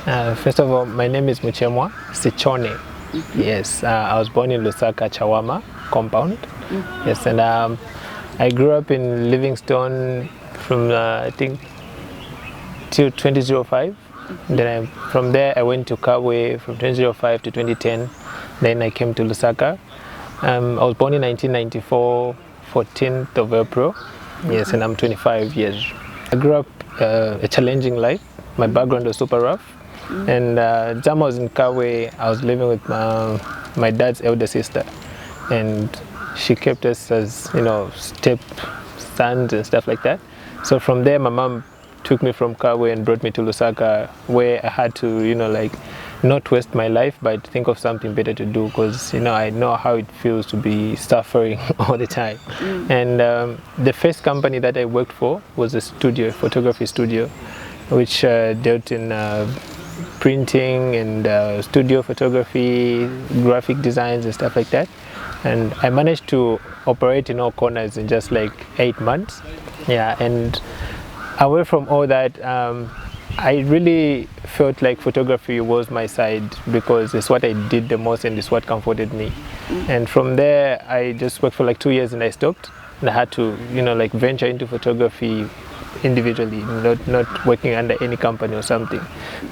First of all, my name is Muchemwa, Sichone. Yes, I was born in Lusaka, Chawama compound. Yes, and I grew up in Livingstone from I think till 2005. Then from there I went to Kabwe from 2005 to 2010. Then I came to Lusaka. I was born in 1994, 14th of April. Yes, and I'm 25 years. I grew up a challenging life. My background was super rough. And Zambia was in Kabwe. I was living with my dad's elder sister, and she kept us as, you know, step sons and stuff like that. So from there, my mom took me from Kabwe and brought me to Lusaka, where I had to, you know, like, not waste my life, but think of something better to do, because, you know, I know how it feels to be suffering all the time. And the first company that I worked for was a studio, a photography studio, which dealt in printing and studio photography, graphic designs and stuff like that. And I managed to operate in all corners in just like 8 months. Yeah, and away from all that, I really felt like photography was my side, because it's what I did the most and it's what comforted me. And from there, I just worked for like 2 years and I stopped. And I had to, you know, like, venture into photography individually, not working under any company or something.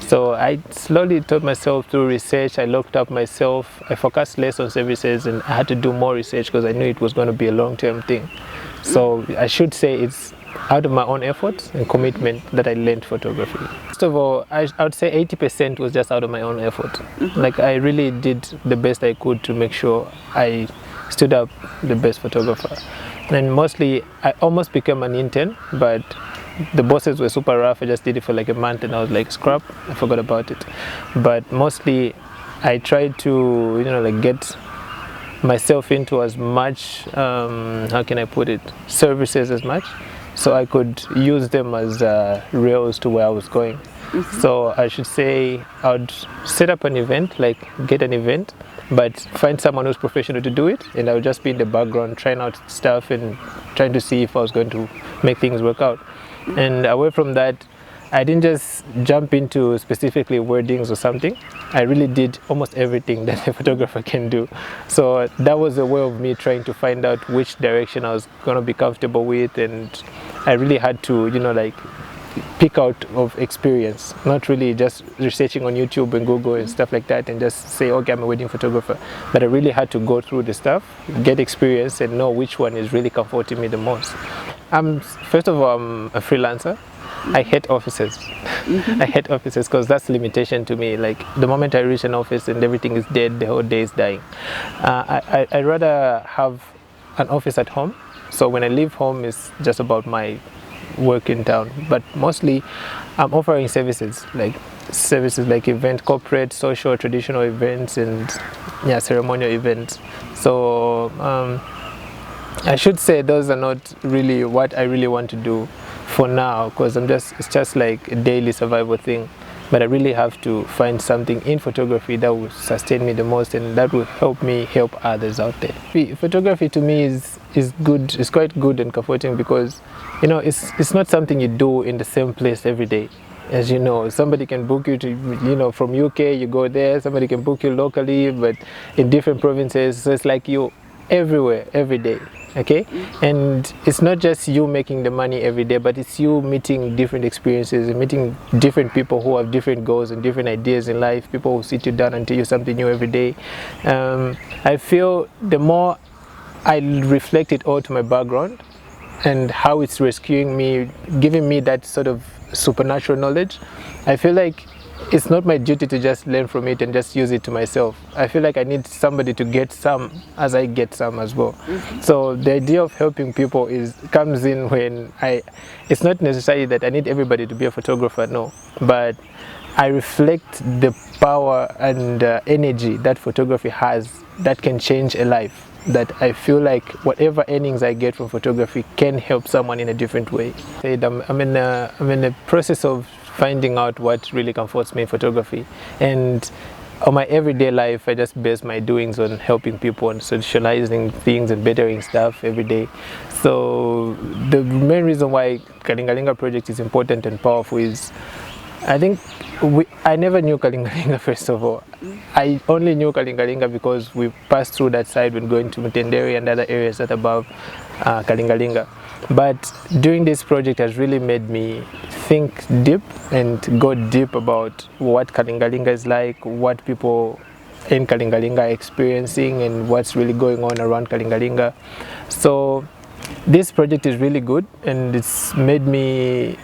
So I slowly taught myself through research. I looked up myself. I focused less on services and I had to do more research because I knew it was going to be a long-term thing. So I should say it's out of my own efforts and commitment that I learned photography. First of all, I would say 80% was just out of my own effort. Like, I really did the best I could to make sure I stood up the best photographer. And mostly, I almost became an intern, but the bosses were super rough. I just did it for like a month and I was like, scrap, I forgot about it. But mostly, I tried to, you know, like, get myself into as much, how can I put it, services as much, so I could use them as rails to where I was going. So I should say I would set up an event, like get an event, but find someone who's professional to do it, and I would just be in the background trying out stuff and trying to see if I was going to make things work out. And away from that, I didn't just jump into specifically weddings or something. I really did almost everything that a photographer can do. So that was a way of me trying to find out which direction I was going to be comfortable with, and I really had to, you know, like, pick out of experience, not really just researching on YouTube and Google and stuff like that and just say, okay, I'm a wedding photographer. But I really had to go through the stuff, get experience, and know which one is really comforting me the most. First of all, I'm a freelancer. I hate offices. I hate offices because that's limitation to me. Like, the moment I reach an office and everything is dead, the whole day is dying. I'd rather have an office at home. So when I leave home, it's just about my work in town. But mostly, I'm offering services like event, corporate, social, traditional events, and yeah, ceremonial events. So I should say those are not really what I really want to do for now, because it's just like a daily survival thing. But I really have to find something in photography that will sustain me the most and that will help me help others out there. Photography to me is good. It's quite good and comforting because, you know, it's not something you do in the same place every day. As you know, somebody can book you to, you know, from UK, you go there. Somebody can book you locally, but in different provinces. So it's like you everywhere, every day. Okay, and it's not just you making the money every day, but it's you meeting different experiences and meeting different people who have different goals and different ideas in life, people who sit you down and tell you something new every day. I feel the more I reflect it all to my background and how it's rescuing me, giving me that sort of supernatural knowledge, I feel like it's not my duty to just learn from it and just use it to myself. I feel like I need somebody to get some as I get some as well. So the idea of helping people comes in when it's not necessarily that I need everybody to be a photographer, no, but I reflect the power and energy that photography has that can change a life. That I feel like whatever earnings I get from photography can help someone in a different way. I'm in the process of finding out what really comforts me in photography, and on my everyday life I just base my doings on helping people and socializing things and bettering stuff every day. So the main reason why Kalingalinga project is important and powerful is I think I never knew Kalingalinga first of all. I only knew Kalingalinga because we passed through that side when going to Mutenderi and other areas that above Kalingalinga. But doing this project has really made me think deep and go deep about what Kalingalinga is like, what people in Kalingalinga are experiencing, and what's really going on around Kalingalinga. So this project is really good, and it's made me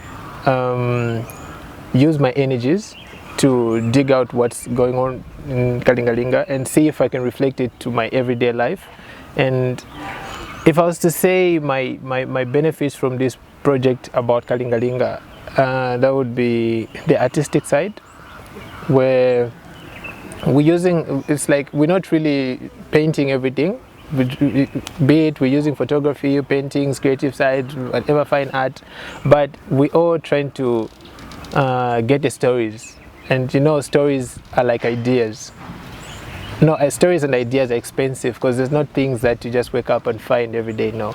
use my energies to dig out what's going on in Kalingalinga and see if I can reflect it to my everyday life. And if I was to say my benefits from this project about Kalingalinga, that would be the artistic side, where it's like we're not really painting everything, be it we're using photography, paintings, creative side, whatever, fine art, but we all trying to get the stories. And you know, stories are like ideas. No, stories and ideas are expensive because there's not things that you just wake up and find every day. No,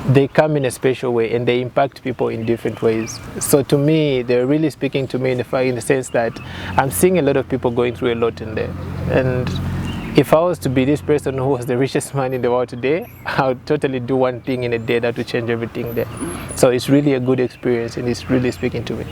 they come in a special way and they impact people in different ways. So to me, they're really speaking to me in the sense that I'm seeing a lot of people going through a lot in there. And if I was to be this person who was the richest man in the world today, I would totally do one thing in a day that would change everything there. So it's really a good experience and it's really speaking to me.